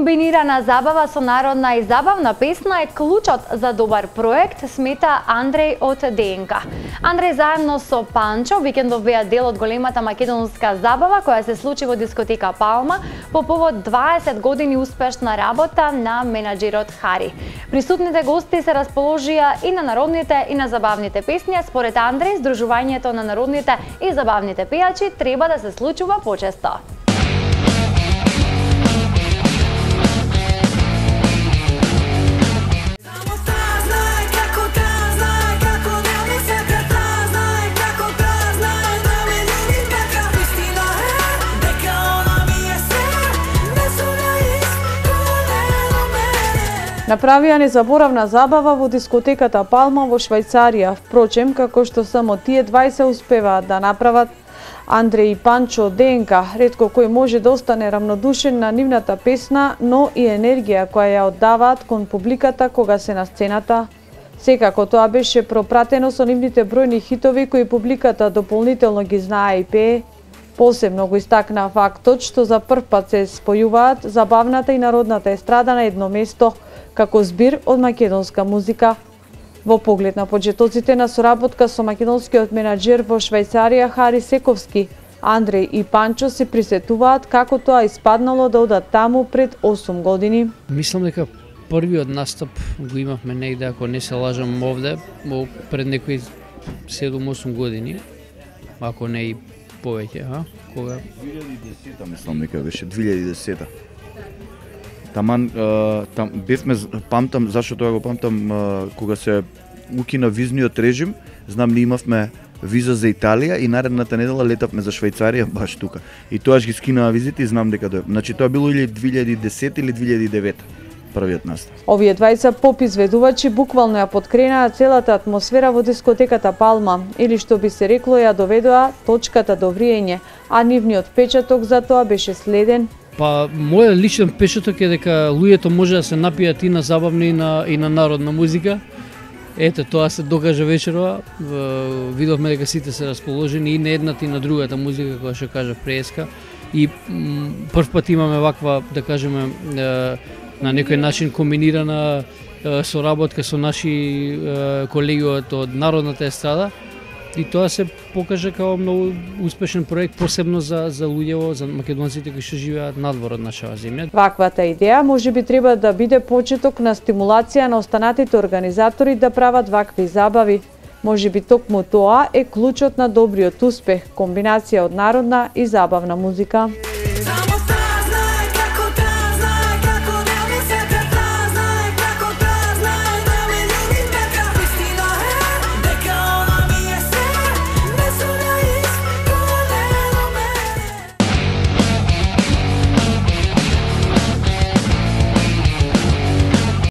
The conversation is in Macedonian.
Комбинирана забава со народна и забавна песна е клучот за добар проект, смета Андреј од ДНК. Андреј заедно со Панчо викендов беа дел од големата македонска забава која се случи во дискотека Палма по повод 20 години успешна работа на менаџерот Хари. Присутните гости се расположија и на народните и на забавните песни, според Андреј здружувањето на народните и забавните пејачи треба да се случува почесто. Направија незаборавна забава во дискотеката Палма во Швајцарија. Впрочем, како што само тие 20 успеваат да направат, Андреј и Панчо од ДНК, ретко кој може да остане рамнодушен на нивната песна, но и енергија која ја оддаваат кон публиката кога се на сцената. Секако тоа беше пропратено со нивните бројни хитови кои публиката дополнително ги знае и пее. Посебно го истакна фактот што за прв пат се спојуваат забавната и народната естрада на едно место, како збир од македонска музика. Во поглед на почетоците на соработка со македонскиот менаџер во Швајцарија Хари Сековски, Андреј и Панчо се присетуваат како тоа испаднало да одат таму пред 8 години. Мислам дека првиот настап го имавме негде, ако не се лажам, овде пред некои 7-8 години, ако не и повеќе, кога 2010 мислам дека беше 2010. Таман бевме, памтам, зашто тоа го памтам, кога се укина визниот режим, знам ние имавме виза за Италија и наредната недела летавме за Швајцарија баш тука. И тоаш ги скинаа визите и знам дека значи тоа било или 2010 или 2009 првиот настап. Овие двајца поп изведувачи буквално ја подкренаа целата атмосфера во дискотеката Палма, или што би се рекло ја доведоа точката до вриење, а нивниот печаток за тоа беше следен. Па, мојот личен печаток е дека луѓето може да се напијат и на забавна и на народна музика. Ете, тоа се докажа вечерва. Видовме дека сите се расположени и на едната и на другата музика, која што кажав преска. И прв пат имаме ваква, да кажеме, на некој начин комбинирана соработка со наши колеги од народната естрада. И тоа се покажа како многу успешен проект, посебно за луѓето, за македонците кои што живеат надвор од нашава земја. Ваквата идеја можеби треба да биде почеток на стимулација на останатите организатори да прават вакви забави. Можеби токму тоа е клучот на добриот успех, комбинација од народна и забавна музика.